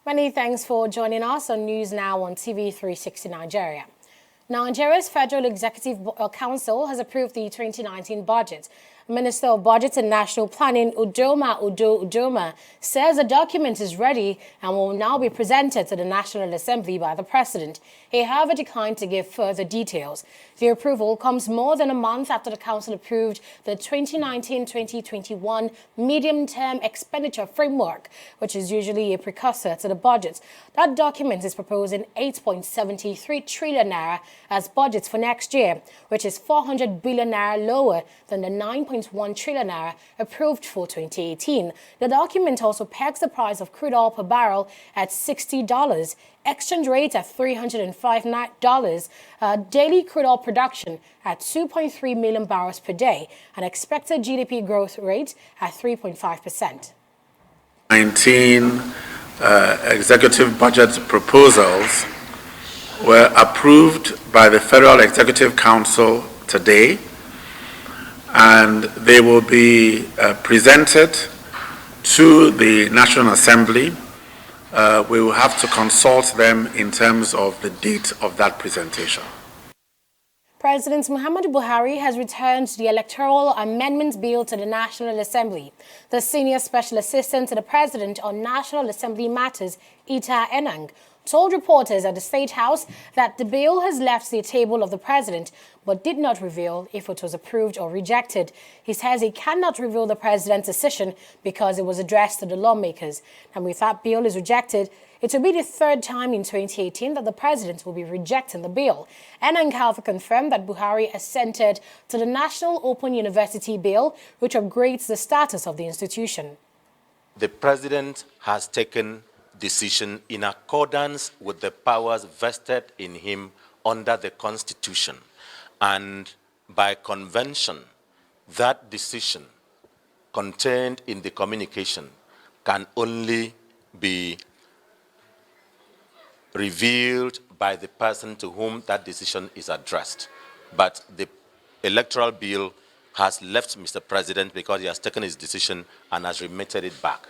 Many thanks for joining us on News Now on TV360 Nigeria. Nigeria's Federal Executive Council has approved the 2019 budget. Minister of Budget and National Planning Udoma says the document is ready and will now be presented to the National Assembly by the President. He, however, declined to give further details. The approval comes more than a month after the Council approved the 2019-2021 Medium-Term Expenditure Framework, which is usually a precursor to the budget. That document is proposing 8.73 trillion naira as budget for next year, which is 400 billion naira lower than the 9.1 trillion naira approved for 2018. The document also pegs the price of crude oil per barrel at $60, exchange rate at $305, daily crude oil production at 2.3 million barrels per day, and expected GDP growth rate at 3.5%. 19 executive budget proposals were approved by the Federal Executive Council today, and they will be presented to the National Assembly. We will have to consult them in terms of the date of that presentation. President Muhammadu Buhari has returned the Electoral Amendment Bill to the National Assembly. The Senior Special Assistant to the President on National Assembly Matters, Ita Enang, told reporters at the State House that the bill has left the table of the President but did not reveal if it was approved or rejected. He says he cannot reveal the President's decision because it was addressed to the lawmakers. And if that bill is rejected, it will be the third time in 2018 that the President will be rejecting the bill. Enang however confirmed that Buhari assented to the National Open University Bill, which upgrades the status of the institution. The President has taken decision in accordance with the powers vested in him under the Constitution. And by convention, that decision contained in the communication can only be revealed by the person to whom that decision is addressed. But the electoral bill has left Mr. President because he has taken his decision and has remitted it back.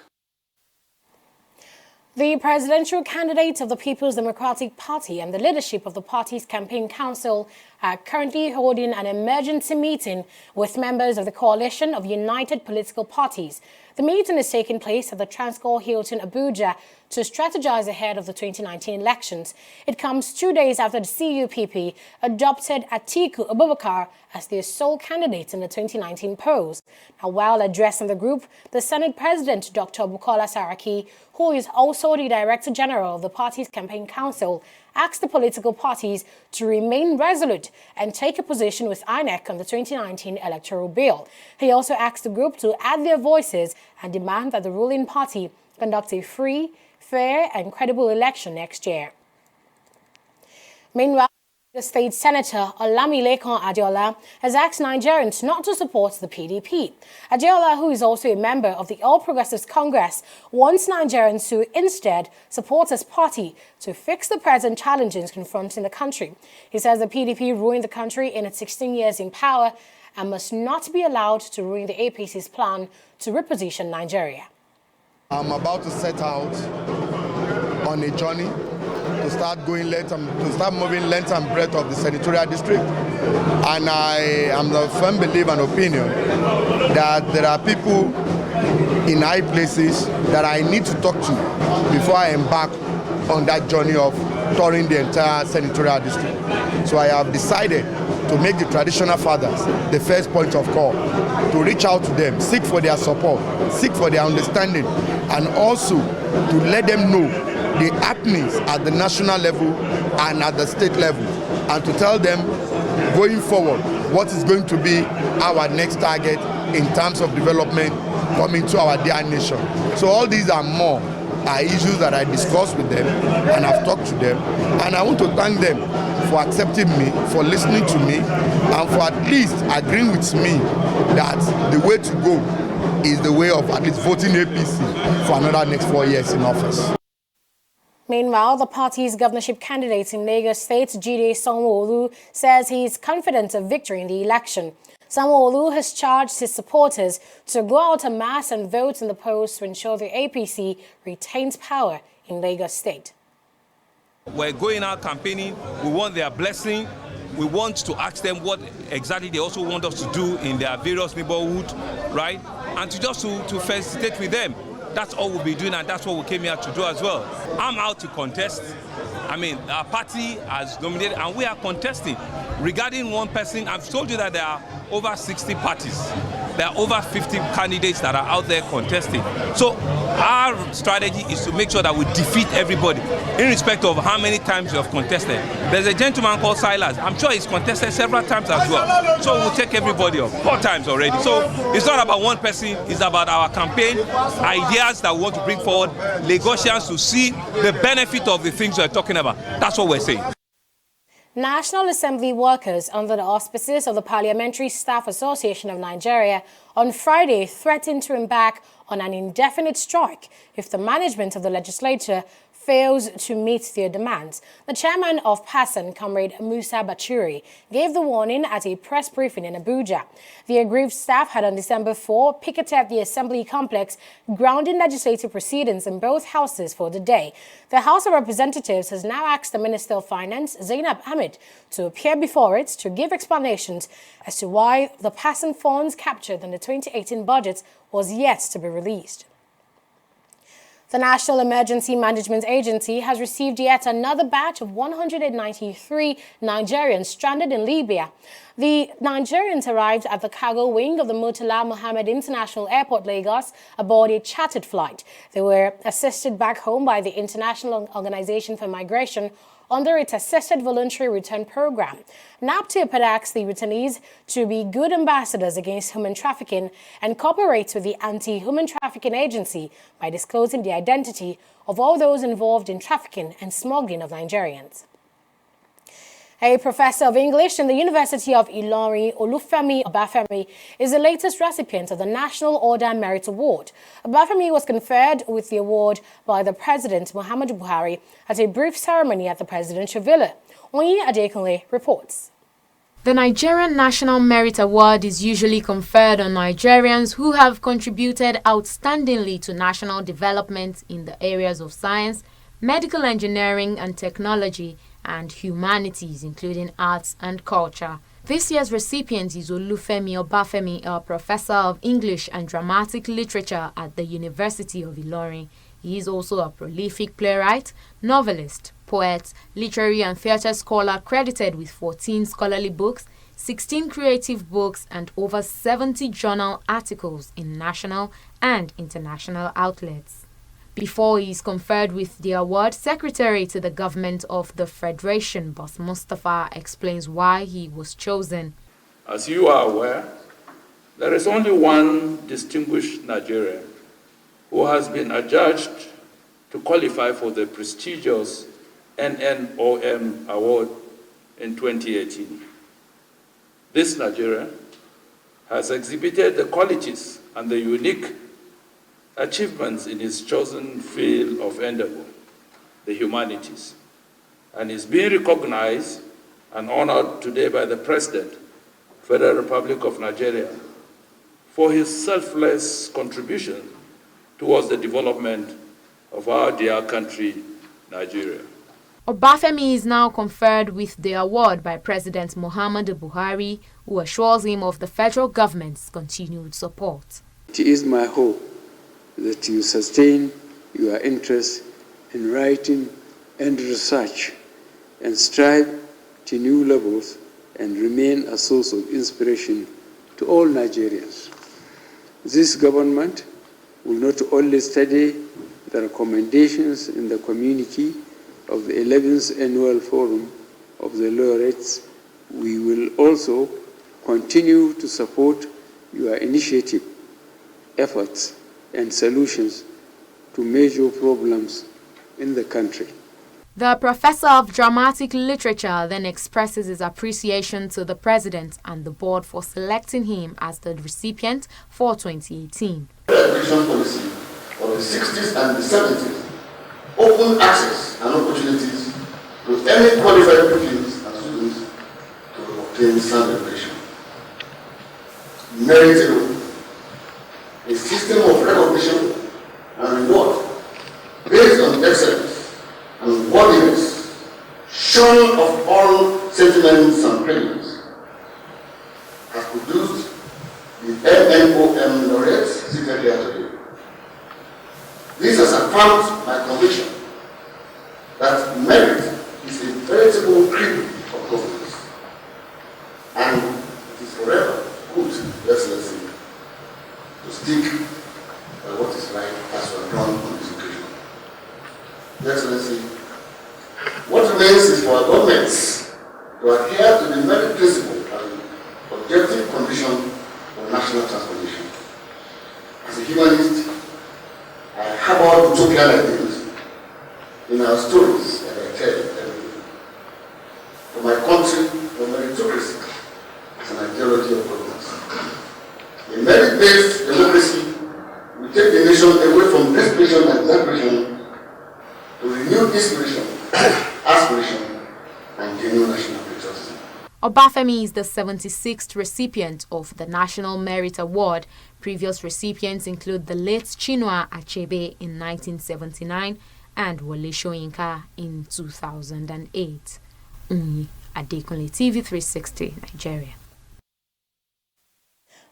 The presidential candidates of the People's Democratic Party and the leadership of the party's campaign council are currently holding an emergency meeting with members of the coalition of united political parties. The meeting is taking place at the Transcorp Hilton Abuja to strategize ahead of the 2019 elections. It comes 2 days after the CUPP adopted Atiku Abubakar as their sole candidate in the 2019 polls. Now, while addressing the group, the Senate President, Dr. Bukola Saraki, who is also the Director General of the party's campaign council, asked the political parties to remain resolute and take a position with INEC on the 2019 electoral bill. He also asked the group to add their voices and demand that the ruling party conduct a free, fair and credible election next year. Meanwhile, the state senator Olamilekan Adeola has asked Nigerians not to support the PDP. Adeola, who is also a member of the All Progressives Congress, wants Nigerians to instead support his party to fix the present challenges confronting the country. He says the PDP ruined the country in its 16 years in power and must not be allowed to ruin the APC's plan to reposition Nigeria. I'm about to set out on a journey to start moving length and breadth of the senatorial district, and I am the firm believer and opinion that there are people in high places that I need to talk to before I embark on that journey of touring the entire senatorial district. So I have decided to make the traditional fathers the first point of call, to reach out to them, seek for their support, seek for their understanding, and also to let them know the happenings at the national level and at the state level, and to tell them going forward what is going to be our next target in terms of development coming to our dear nation. So all these are more issues that I discussed with them and I've talked to them, and I want to thank them for accepting me, for listening to me, and for at least agreeing with me that the way to go is the way of at least voting APC for another next 4 years in office. Meanwhile, the party's governorship candidate in Lagos State, Jide Sanwo-Olu, says he is confident of victory in the election. Sanwo-Olu has charged his supporters to go out en masse and vote in the polls to ensure the APC retains power in Lagos State. We're going out campaigning. We want their blessing. We want to ask them what exactly they also want us to do in their various neighborhoods, right? And to facilitate with them. That's all we'll be doing, and that's what we came here to do as well. I'm out to contest. I mean, our party has nominated, and we are contesting. Regarding one person, I've told you that there are over 60 parties. There are over 50 candidates that are out there contesting. So our strategy is to make sure that we defeat everybody, irrespective of how many times you have contested. There's a gentleman called Silas. I'm sure he's contested several times as well. So we'll take everybody up 4 times already. So it's not about one person, it's about our campaign, ideas that we want to bring forward, Lagosians to see the benefit of the things we're talking about. That's what we're saying. National Assembly workers under the auspices of the Parliamentary Staff Association of Nigeria on Friday threatened to embark on an indefinite strike if the management of the legislature fails to meet their demands. The chairman of PASAN, Comrade Musa Bachuri, gave the warning at a press briefing in Abuja. The aggrieved staff had on December 4 picketed the Assembly complex, grounding legislative proceedings in both houses for the day. The House of Representatives has now asked the Minister of Finance, Zainab Ahmed, to appear before it to give explanations as to why the PASAN funds captured in the 2018 budget was yet to be released. The National Emergency Management Agency has received yet another batch of 193 Nigerians stranded in Libya. The Nigerians arrived at the cargo wing of the Murtala Mohammed International Airport, Lagos, aboard a chartered flight. They were assisted back home by the International Organization for Migration under its Assisted Voluntary Return Program. NAPTIP had asked the returnees to be good ambassadors against human trafficking and cooperate with the Anti-Human Trafficking Agency by disclosing the identity of all those involved in trafficking and smuggling of Nigerians. A professor of English in the University of Ilorin, Olufemi Obafemi, is the latest recipient of the National Order Merit Award. Obafemi was conferred with the award by the President, Muhammadu Buhari, at a brief ceremony at the Presidential Villa. Onyi Adekunle reports. The Nigerian National Merit Award is usually conferred on Nigerians who have contributed outstandingly to national development in the areas of science, medical engineering and technology, and humanities, including arts and culture. This year's recipient is Olufemi Obafemi, a professor of English and dramatic literature at the University of Ilorin. He is also a prolific playwright, novelist, poet, literary and theatre scholar credited with 14 scholarly books, 16 creative books, and over 70 journal articles in national and international outlets. Before he is conferred with the award, Secretary to the Government of the Federation, Boss Mustafa, explains why he was chosen. As you are aware, there is only one distinguished Nigerian who has been adjudged to qualify for the prestigious NNOM award in 2018. This Nigerian has exhibited the qualities and the unique achievements in his chosen field of endeavor, the humanities, and is being recognized and honored today by the President, Federal Republic of Nigeria, for his selfless contribution towards the development of our dear country, Nigeria. Obafemi is now conferred with the award by President Muhammadu Buhari, who assures him of the federal government's continued support. It is my hope that you sustain your interest in writing and research and strive to new levels and remain a source of inspiration to all Nigerians. This government will not only study the recommendations in the communique of the 11th Annual Forum of the Laureates, we will also continue to support your initiative, efforts, and solutions to major problems in the country. The professor of dramatic literature then expresses his appreciation to the president and the board for selecting him as the recipient for 2018. The education policy of the 60s and the 70s opened access and opportunities to any qualified pupils and students to obtain sound education. Merit alone, a system of recognition and reward based on excellence shun of all sentiments and prejudice, has produced the MNOM laureates seated here today. This has affirmed my conviction that merit is a veritable creed of governance, and it is forever good, let's say, to stick by what is right as we have done on this occasion. Let's say, what remains is for our governments to adhere to the merit principle and objective condition of national transformation. As a humanist, I harbor utopian ideals in our stories that I tell every day. For my country, for meritocracy is an ideology of governance. A merit-based democracy will take the nation away from desperation and desperation to renewed inspiration, aspiration, and genuine national patriotism. Obafemi is the 76th recipient of the National Merit Award. Previous recipients include the late Chinua Achebe in 1979 and Wole Soyinka in 2008. Adekunle, TV360, Nigeria.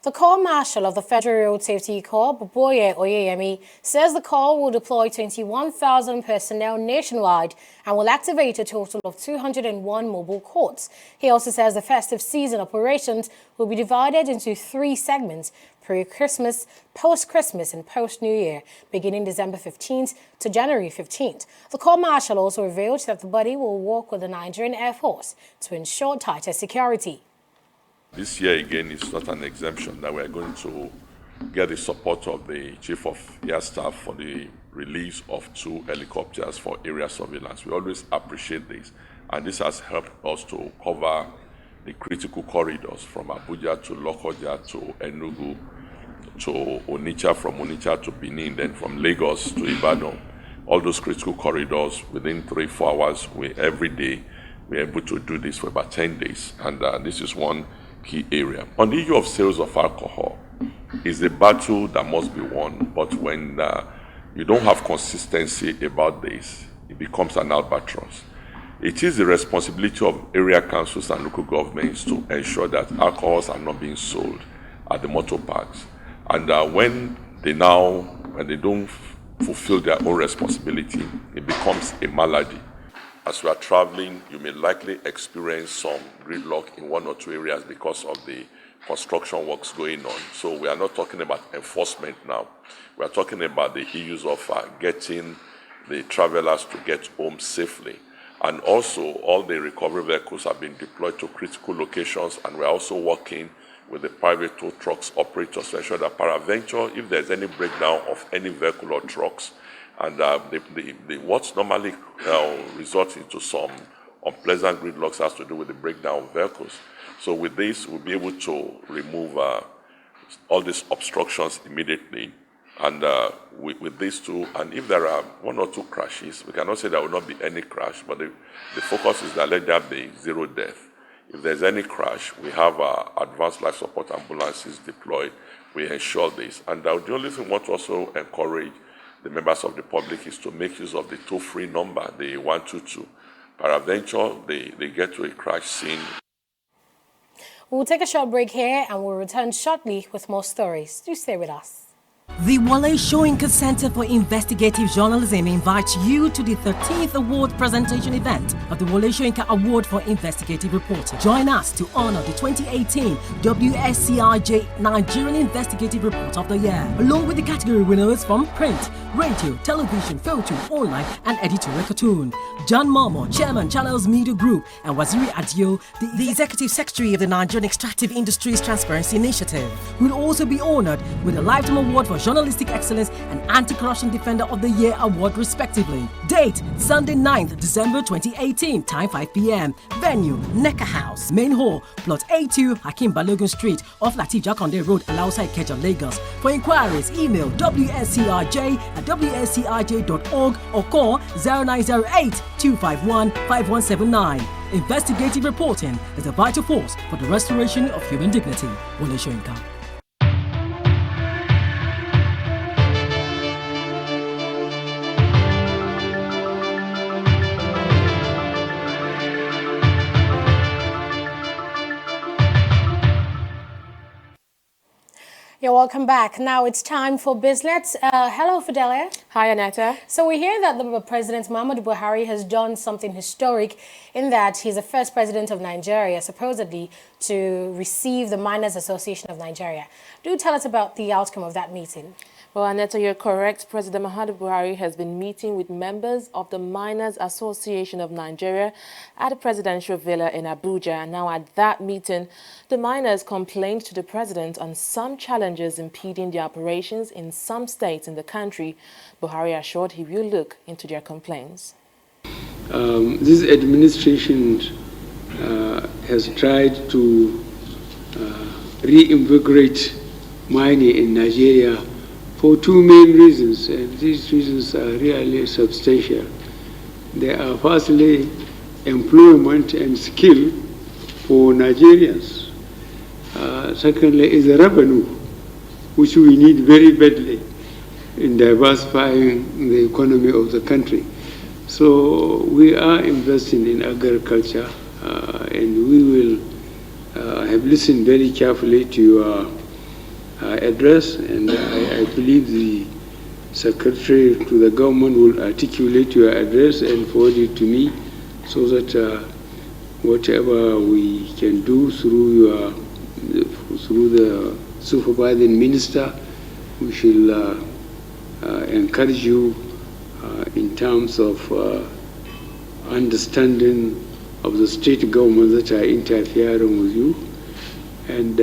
The Corps Marshal of the Federal Road Safety Corps, Boye Oyeyemi, says the Corps will deploy 21,000 personnel nationwide and will activate a total of 201 mobile courts. He also says the festive season operations will be divided into 3 segments: pre-Christmas, post-Christmas and post-New Year, beginning December 15th to January 15th. The Corps Marshal also revealed that the body will work with the Nigerian Air Force to ensure tighter security. This year again is not an exemption that we are going to get the support of the Chief of Air Staff for the release of 2 helicopters for area surveillance. We always appreciate this, and this has helped us to cover the critical corridors from Abuja to Lokoja to Enugu to Onitsha, from Onitsha to Benin, then from Lagos to Ibadan. All those critical corridors within 3-4 hours, every day, we're able to do this for about 10 days, and this is one key area. On the issue of sales of alcohol, is a battle that must be won, but when you don't have consistency about this, it becomes an albatross. It is the responsibility of area councils and local governments to ensure that alcohols are not being sold at the motor parks. And when they don't fulfill their own responsibility, it becomes a malady. As you are traveling, you may likely experience some gridlock in 1 or 2 areas because of the construction works going on. So we are not talking about enforcement now. We are talking about the issues of getting the travelers to get home safely. And also, all the recovery vehicles have been deployed to critical locations, and we're also working with the private tow trucks operators to ensure that peradventure, if there's any breakdown of any vehicle or trucks, and what's normally results into some unpleasant gridlocks has to do with the breakdown of vehicles. So with this, we'll be able to remove all these obstructions immediately. And with these two, and if there are 1 or 2 crashes, we cannot say there will not be any crash, but the focus is that let there be 0 death. If there's any crash, we have advanced life support ambulances deployed. We ensure this. And the only thing we want to also encourage the members of the public is to make use of the toll-free number, the 122. Peradventure, they get to a crash scene. We'll take a short break here and we'll return shortly with more stories. Do stay with us. The Wole Soyinka Center for Investigative Journalism invites you to the 13th award presentation event of the Wole Soyinka Award for Investigative Reporting. Join us to honor the 2018 WSCIJ Nigerian Investigative Report of the Year, along with the category winners from print, radio, television, photo, online, and editorial cartoon. John Momo, Chairman, Channels Media Group, and Waziri Adio, the Executive Secretary of the Nigerian Extractive Industries Transparency Initiative, will also be honored with a Lifetime Award for Journalistic Excellence and Anti-Corruption Defender of the Year Award, respectively. Date, Sunday 9th December 2018, time 5 p.m. Venue, Neka House, Main Hall, Plot A2, Hakim Balogun Street, off Lateef Jakonde Road, Alausa Ikeja, Lagos. For inquiries, email wscij@wscij.org or call 0908-251-5179. Investigative reporting is a vital force for the restoration of human dignity. Wole Soyinka. You're welcome back. Now it's time for business. Hello, Fidelia. Hi, Aneta. So we hear that the President Muhammadu Buhari has done something historic in that he's the first president of Nigeria, supposedly, to receive the Miners Association of Nigeria. Do tell us about the outcome of that meeting. Well, Aneta, you're correct. President Muhammadu Buhari has been meeting with members of the Miners Association of Nigeria at the presidential villa in Abuja. Now, at that meeting, the miners complained to the president on some challenges impeding their operations in some states in the country. Buhari assured he will look into their complaints. This administration has tried to reinvigorate mining in Nigeria for two main reasons, and these reasons are really substantial. They are firstly employment and skill for Nigerians. Secondly is the revenue, which we need very badly in diversifying the economy of the country. So we are investing in agriculture, and we will have listened very carefully to your address, and I believe the Secretary to the government will articulate your address and forward it to me, so that whatever we can do through the supervising minister, we shall encourage you in terms of understanding of the state governments that are interfering with you, and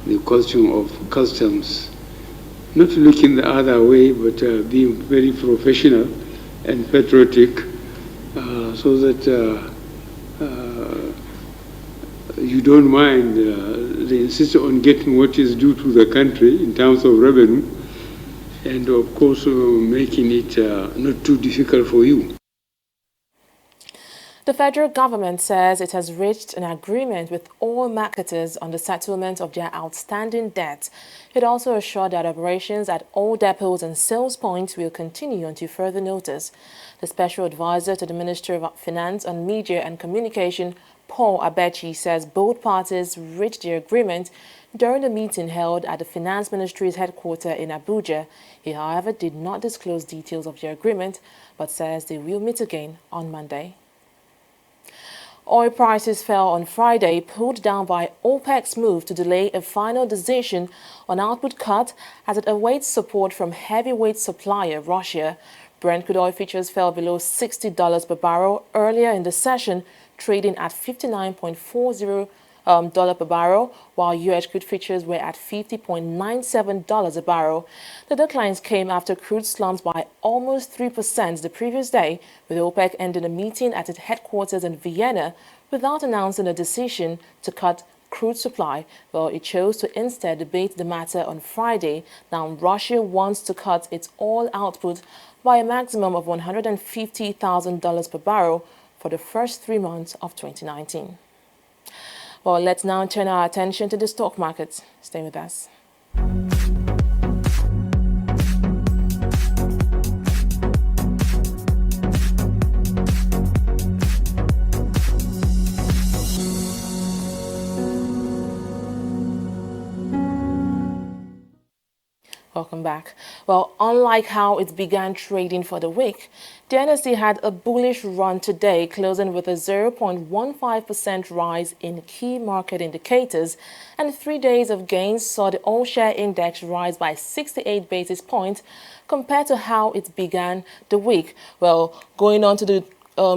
the question of customs, not looking the other way, but being very professional and patriotic, so that you don't mind they insist on getting what is due to the country in terms of revenue, and of course making it not too difficult for you. The federal government says it has reached an agreement with all marketers on the settlement of their outstanding debt. It also assured that operations at all depots and sales points will continue until further notice. The special advisor to the Ministry of Finance on Media and Communication, Paul Abechi, says both parties reached their agreement during the meeting held at the Finance Ministry's headquarters in Abuja. He, however, did not disclose details of their agreement, but says they will meet again on Monday. Oil prices fell on Friday, pulled down by OPEC's move to delay a final decision on output cut as it awaits support from heavyweight supplier Russia. Brent crude oil futures fell below $60 per barrel earlier in the session, trading at $59.40 per barrel, while U.S. crude futures were at $50.97 a barrel. The declines came after crude slumped by almost 3% the previous day, with OPEC ending a meeting at its headquarters in Vienna without announcing a decision to cut crude supply. Well, it chose to instead debate the matter on Friday. Now, Russia wants to cut its oil output by a maximum of $150,000 per barrel for the first 3 months of 2019. Well, let's now turn our attention to the stock markets. Stay with us. Welcome back. Well, unlike how it began trading for the week, the NSE had a bullish run today, closing with a 0.15% rise in key market indicators, and 3 days of gains saw the all-share index rise by 68 basis points compared to how it began the week. Well, going on to the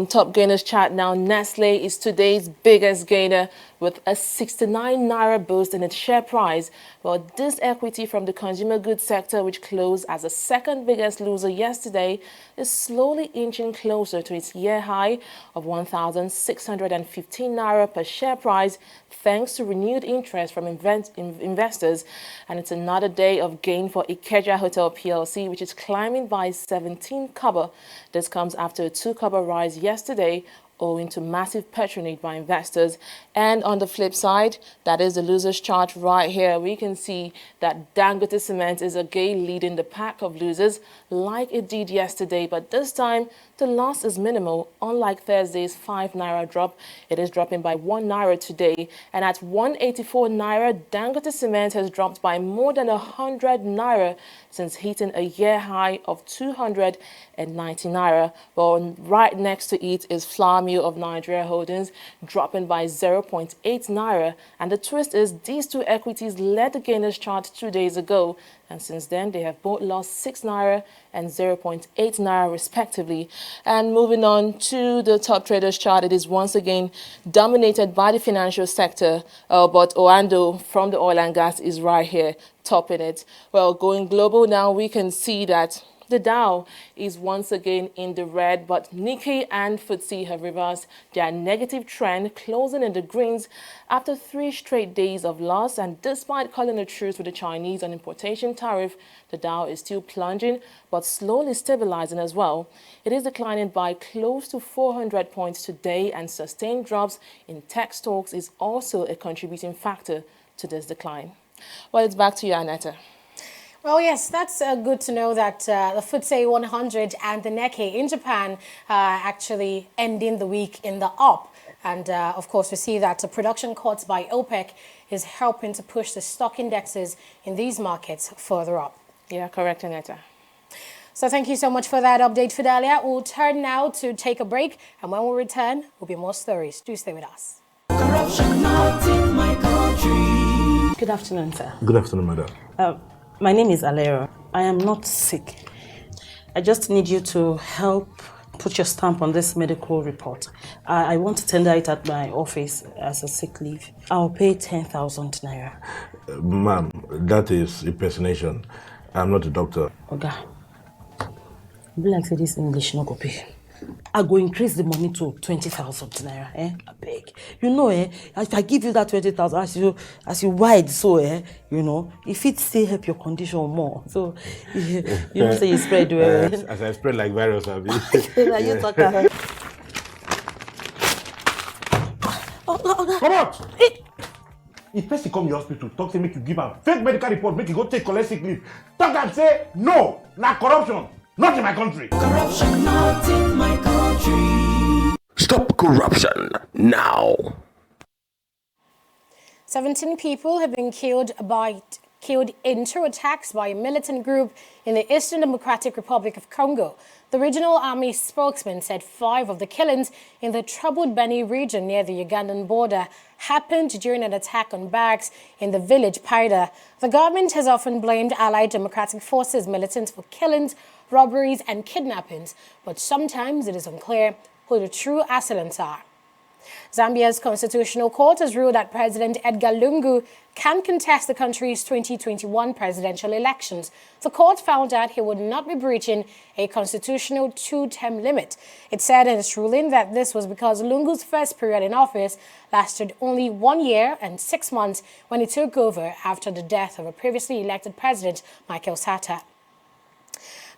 top gainers chart now, Nestle is today's biggest gainer with a 69 naira boost in its share price. Well, this equity from the consumer goods sector, which closed as the second biggest loser yesterday, is slowly inching closer to its year high of 1,615 naira per share price, thanks to renewed interest from investors. And it's another day of gain for Ikeja Hotel PLC, which is climbing by 17 kobo. This comes after a 2 kobo rise yesterday, owing to massive patronage by investors. And on the flip side, that is the losers chart right here, we can see that Dangote Cement is again leading the pack of losers like it did yesterday, but this time the loss is minimal. Unlike Thursday's 5 naira drop, it is dropping by 1 naira today, and at 184 naira, Dangote Cement has dropped by more than 100 naira since hitting a year high of 290 naira. Well, right next to it is Flour Mill of Nigeria Holdings, dropping by 0.8 naira. And the twist is these two equities led the gainers chart 2 days ago, and since then they have both lost 6 naira and 0.8 naira respectively. And moving on to the top traders chart, it is once again dominated by the financial sector, but Oando from the oil and gas is right here topping it. Well, going global now, we can see that the Dow is once again in the red, but Nikkei and FTSE have reversed their negative trend, closing in the greens after 3 straight days of loss. And despite calling a truce with the Chinese on importation tariff, the Dow is still plunging, but slowly stabilizing as well. It is declining by close to 400 points today, and sustained drops in tech stocks is also a contributing factor to this decline. Well, it's back to you, Annetta. Well, yes, that's good to know that the FTSE 100 and the Nikkei in Japan actually ending the week in the up. And of course, we see that the production cuts by OPEC is helping to push the stock indexes in these markets further up. Yeah, correct, Annetta. So thank you so much for that update, Fidelia. We'll turn now to take a break, and when we return, will be more stories. Do stay with us. Corruption not in my country. Good afternoon, sir. Good afternoon, madam. My name is Alero. I am not sick. I just need you to help put your stamp on this medical report. I want to tender it at my office as a sick leave. I'll pay 10,000 naira. Ma'am, that is impersonation. I'm not a doctor. Oga, be like say this English no go pay. I go increase the money to 20,000 naira. I beg. You know, if I give you that 20,000, as you wide, so, you know, if it still help your condition more. So, you know, say you spread well. As I spread like virus, I'll be. You talk about. Come out! If person come to your hospital, talk to make you give a fake medical report, make you go take collect sick leave. Talk and say, no, not corruption. Not in my country. Corruption not in my country. Stop corruption now. 17 people have been killed in 2 attacks by a militant group in the Eastern Democratic Republic of Congo. The regional army spokesman said 5 of the killings in the troubled Beni region near the Ugandan border happened during an attack on barracks in the village Paida. The government has often blamed Allied Democratic Forces militants for killings, robberies and kidnappings, but sometimes it is unclear who the true assailants are. Zambia's Constitutional Court has ruled that President Edgar Lungu can contest the country's 2021 presidential elections. The court found that he would not be breaching a constitutional 2-term limit. It said in its ruling that this was because Lungu's first period in office lasted only 1 year and 6 months when he took over after the death of a previously elected president, Michael Sata.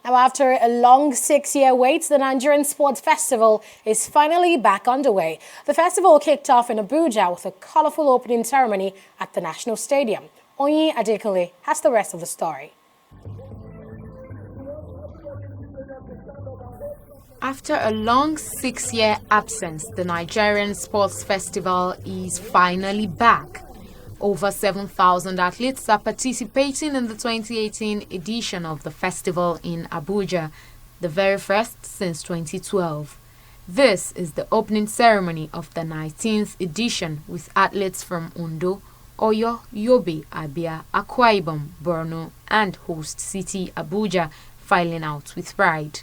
Now, after a long 6-year wait, the Nigerian Sports Festival is finally back underway. The festival kicked off in Abuja with a colorful opening ceremony at the National Stadium. Onyi Adekule has the rest of the story. After a long 6-year absence, the Nigerian Sports Festival is finally back. Over 7,000 athletes are participating in the 2018 edition of the festival in Abuja, the very first since 2012. This is the opening ceremony of the 19th edition with athletes from Ondo, Oyo, Yobe, Abia, Akwa Ibom, Borno and host city Abuja filing out with pride.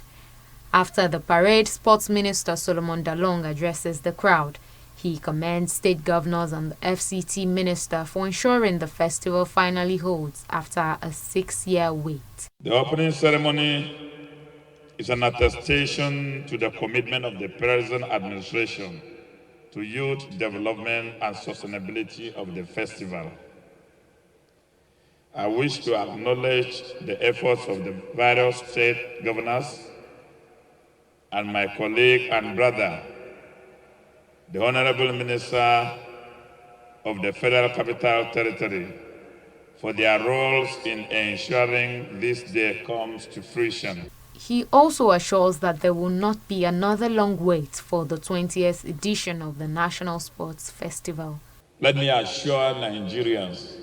After the parade, Sports Minister Solomon Dalong addresses the crowd. He commends state governors and the FCT minister for ensuring the festival finally holds after a 6-year wait. The opening ceremony is an attestation to the commitment of the present administration to youth development and sustainability of the festival. I wish to acknowledge the efforts of the various state governors and my colleague and brother, the Honorable Minister of the Federal Capital Territory for their roles in ensuring this day comes to fruition. He also assures that there will not be another long wait for the 20th edition of the National Sports Festival. Let me assure Nigerians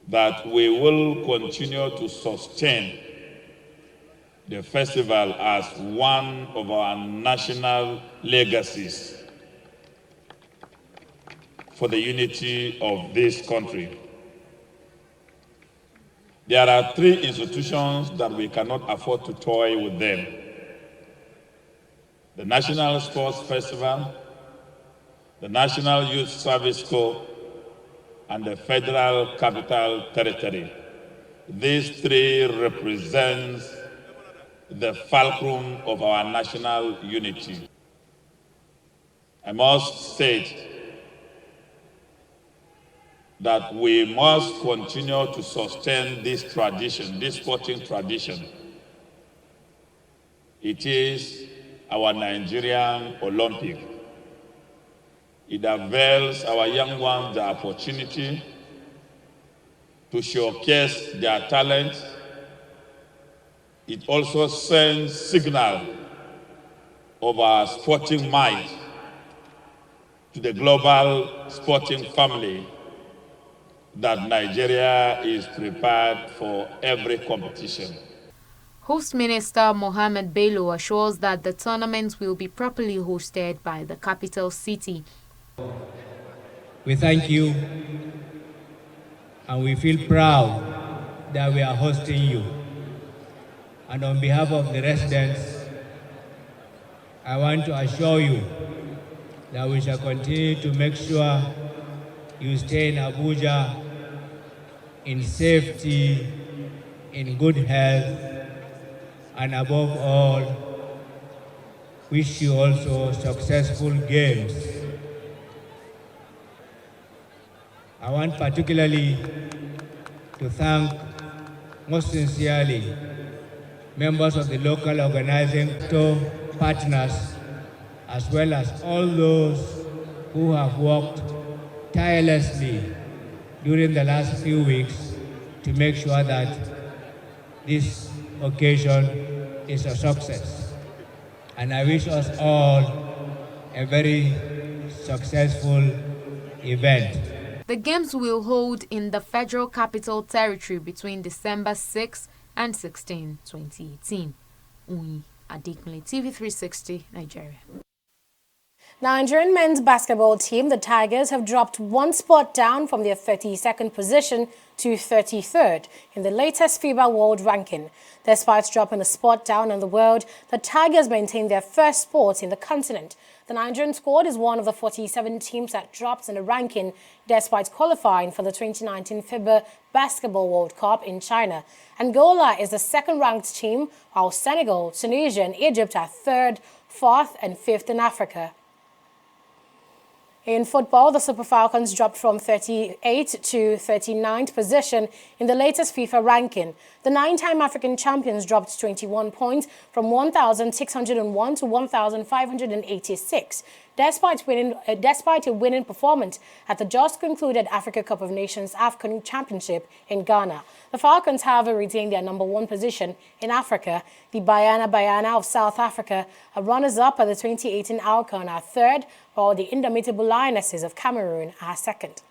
that we will continue to sustain the festival as one of our national legacies for the unity of this country. There are three institutions that we cannot afford to toy with them: the National Sports Festival, the National Youth Service Corps, and the Federal Capital Territory. These three represent the fulcrum of our national unity. I must state that we must continue to sustain this tradition, this sporting tradition. It is our Nigerian Olympic. It avails our young ones the opportunity to showcase their talent. It also sends signal of our sporting might to the global sporting family that Nigeria is prepared for every competition. Host Minister Mohammed Bello assures that the tournament will be properly hosted by the capital city. We thank you and we feel proud that we are hosting you. And on behalf of the residents, I want to assure you that we shall continue to make sure you stay in Abuja in safety, in good health, and above all, wish you also successful games. I want particularly to thank most sincerely members of the local organizing partners, as well as all those who have worked tirelessly during the last few weeks to make sure that this occasion is a success. And I wish us all a very successful event. The games will hold in the Federal Capital Territory between December 6 and 16, 2018. Uyi Adikmele, TV360, Nigeria. Nigerian men's basketball team, the Tigers, have dropped one spot down from their 32nd position to 33rd in the latest FIBA World Ranking. Despite dropping a spot down in the world, the Tigers maintain their first spot in the continent. The Nigerian squad is one of the 47 teams that dropped in the ranking despite qualifying for the 2019 FIBA Basketball World Cup in China. Angola is the second-ranked team, while Senegal, Tunisia and Egypt are third, fourth and fifth in Africa. In football, the Super Falcons dropped from 38th to 39th position in the latest FIFA ranking. The nine-time African champions dropped 21 points from 1,601 to 1,586, despite a winning performance at the just-concluded Africa Cup of Nations AFCON Championship in Ghana. The Falcons, however, retained their number one position in Africa. The Banyana of South Africa are runners-up at the 2018 AFCON are third, while the Indomitable Lionesses of Cameroon are second.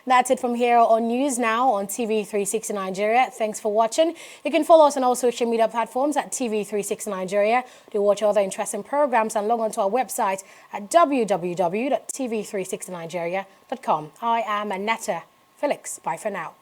That's it from here on News Now on TV360 Nigeria. Thanks for watching. You can follow us on all social media platforms at TV360 Nigeria to watch other interesting programs and log on to our website at www.tv360nigeria.com. I am Annetta Felix. Bye for now.